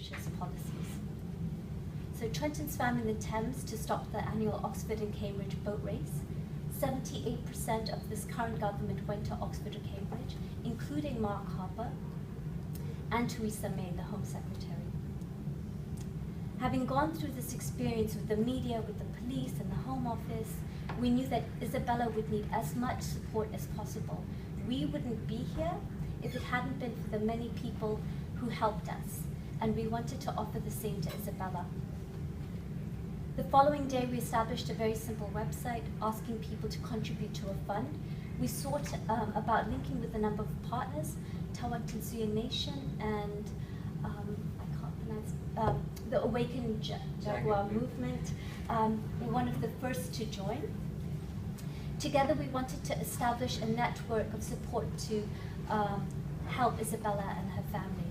ambitious policies. So Trenton swam in the Thames to stop the annual Oxford and Cambridge boat race. 78% of this current government went to Oxford or Cambridge, including Mark Harper and Theresa May, the Home Secretary. Having gone through this experience with the media, with the police and the Home Office, we knew that Isabella would need as much support as possible. We wouldn't be here if it hadn't been for the many people who helped us, and we wanted to offer the same to Isabella. The following day, we established a very simple website asking people to contribute to a fund. We sought about linking with a number of partners, Tawak Tansuya Nation and the Awakened Jaguar Movement, were one of the first to join. Together, we wanted to establish a network of support to help Isabella and her family.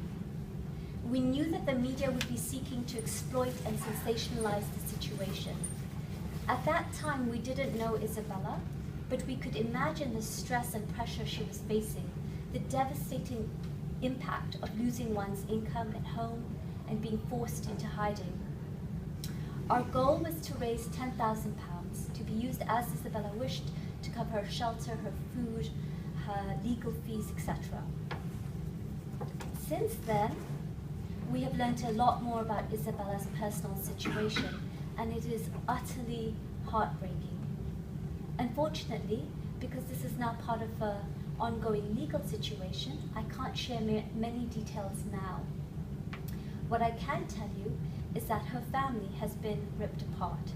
We knew that the media would be seeking to exploit and sensationalize the situation. At that time, we didn't know Isabella, but we could imagine the stress and pressure she was facing, the devastating impact of losing one's income at home and being forced into hiding. Our goal was to raise £10,000 to be used as Isabella wished to cover her shelter, her food, her legal fees, etc. Since then, we have learned a lot more about Isabella's personal situation, and it is utterly heartbreaking. Unfortunately, because this is now part of an ongoing legal situation, I can't share many details now. What I can tell you is that her family has been ripped apart.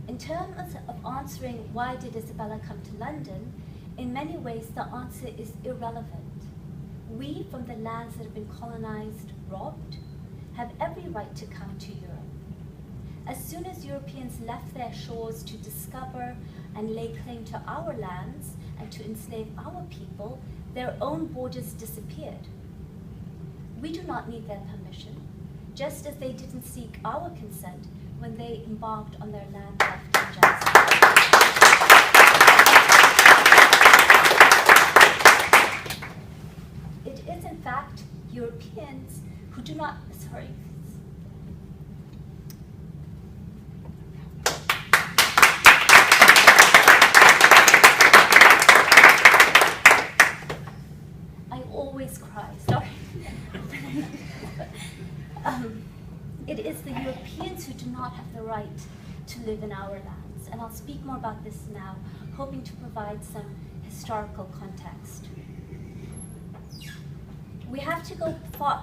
In terms of answering why did Isabella come to London, in many ways the answer is irrelevant. We, from the lands that have been colonized, robbed, have every right to come to Europe. As soon as Europeans left their shores to discover and lay claim to our lands and to enslave our people, their own borders disappeared. We do not need their permission, just as they didn't seek our consent when they embarked on their land theft and genocide. It is, in fact, Europeans who do not, I always cry, sorry. It is the Europeans who do not have the right to live in our lands, and I'll speak more about this now, hoping to provide some historical context. We have to go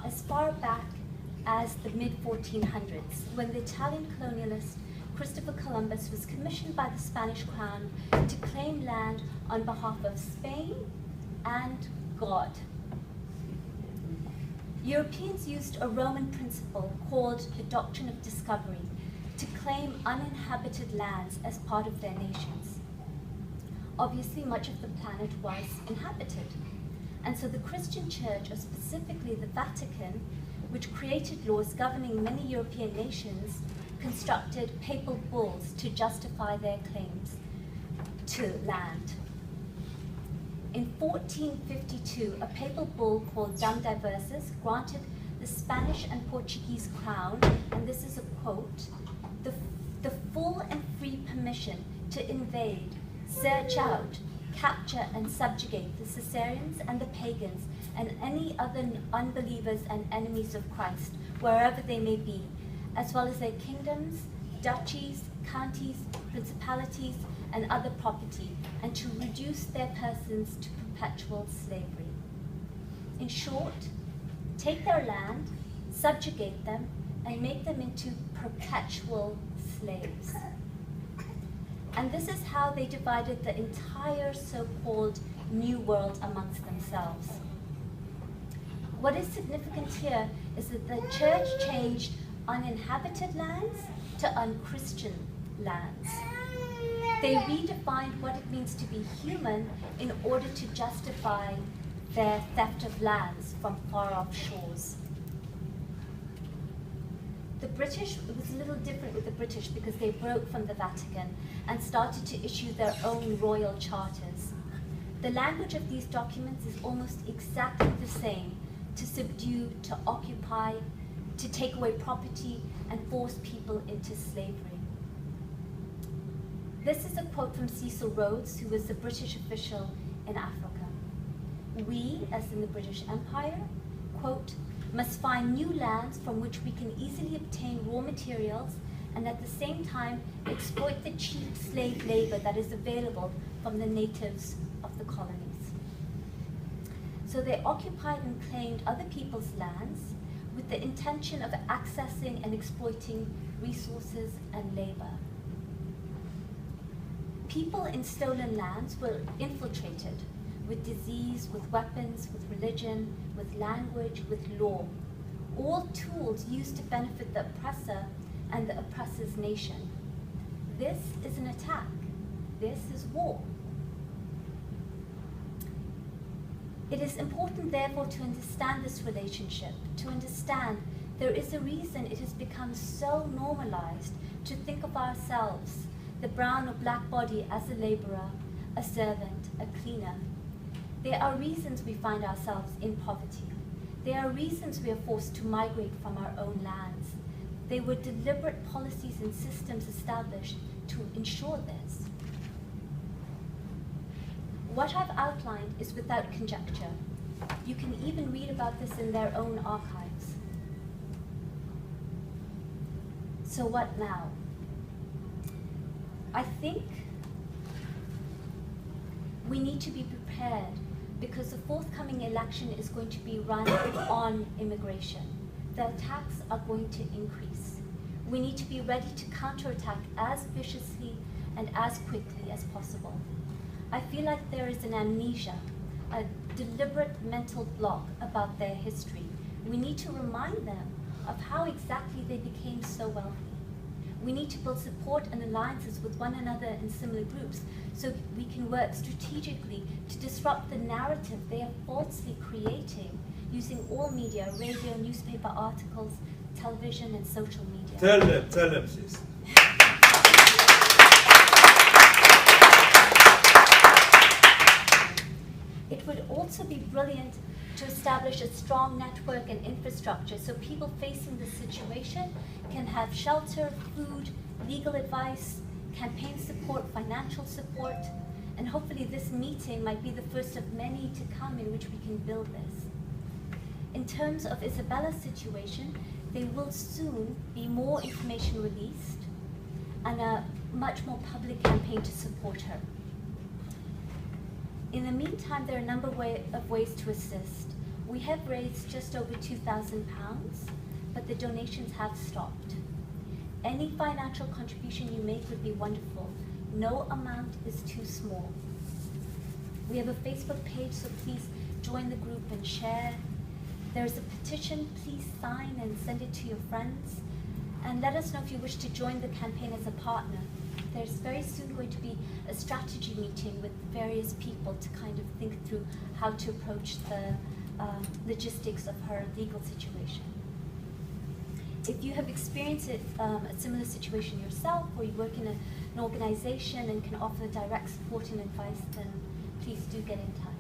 as far back as the mid-1400s, when the Italian colonialist Christopher Columbus was commissioned by the Spanish crown to claim land on behalf of Spain and God. Europeans used a Roman principle called the doctrine of discovery to claim uninhabited lands as part of their nations. Obviously, much of the planet was inhabited. And so the Christian Church, or specifically the Vatican, which created laws governing many European nations, constructed papal bulls to justify their claims to land. In 1452, a papal bull called Dum Diversas granted the Spanish and Portuguese crown, and this is a quote, the full and free permission to invade, search out, capture and subjugate the Caesarians and the pagans and any other unbelievers and enemies of Christ, wherever they may be, as well as their kingdoms, duchies, counties, principalities, and other property, and to reduce their persons to perpetual slavery. In short, take their land, subjugate them, and make them into perpetual slaves. And this is how they divided the entire so-called New World amongst themselves. What is significant here is that the church changed uninhabited lands to unchristian lands. They redefined what it means to be human in order to justify their theft of lands from far-off shores. The British, it was a little different with the British because they broke from the Vatican and started to issue their own royal charters. The language of these documents is almost exactly the same to subdue, to occupy, to take away property, and force people into slavery. This is a quote from Cecil Rhodes, who was a British official in Africa. We, as in the British Empire, quote, must find new lands from which we can easily obtain raw materials and at the same time exploit the cheap slave labor that is available from the natives of the colonies. So they occupied and claimed other people's lands with the intention of accessing and exploiting resources and labor. People in stolen lands were infiltrated with disease, with weapons, with religion, with language, with law, all tools used to benefit the oppressor and the oppressor's nation. This is an attack. This is war. It is important, therefore, to understand this relationship, to understand there is a reason it has become so normalized to think of ourselves, the brown or black body, as a laborer, a servant, a cleaner. There are reasons we find ourselves in poverty. There are reasons we are forced to migrate from our own lands. There were deliberate policies and systems established to ensure this. What I've outlined is without conjecture. You can even read about this in their own archives. So what now? I think we need to be prepared because the forthcoming election is going to be run on immigration. The attacks are going to increase. We need to be ready to counterattack as viciously and as quickly as possible. I feel like there is an amnesia, a deliberate mental block about their history. We need to remind them of how exactly they became so wealthy. We need to build support and alliances with one another in similar groups so we can work strategically to disrupt the narrative they are falsely creating using all media, radio, newspaper articles, television, and social media. Tell them, please. It would also be brilliant to establish a strong network and infrastructure so people facing this situation can have shelter, food, legal advice, campaign support, financial support, and hopefully this meeting might be the first of many to come in which we can build this. In terms of Isabella's situation, there will soon be more information released and a much more public campaign to support her. In the meantime, there are a number of ways to assist. We have raised just over £2,000, but the donations have stopped. Any financial contribution you make would be wonderful. No amount is too small. We have a Facebook page, so please join the group and share. There is a petition, please sign and send it to your friends. And let us know if you wish to join the campaign as a partner. There's very soon going to be a strategy meeting with various people to kind of think through how to approach the logistics of her legal situation. If you have experienced a similar situation yourself, or you work in an organization and can offer direct support and advice, then please do get in touch.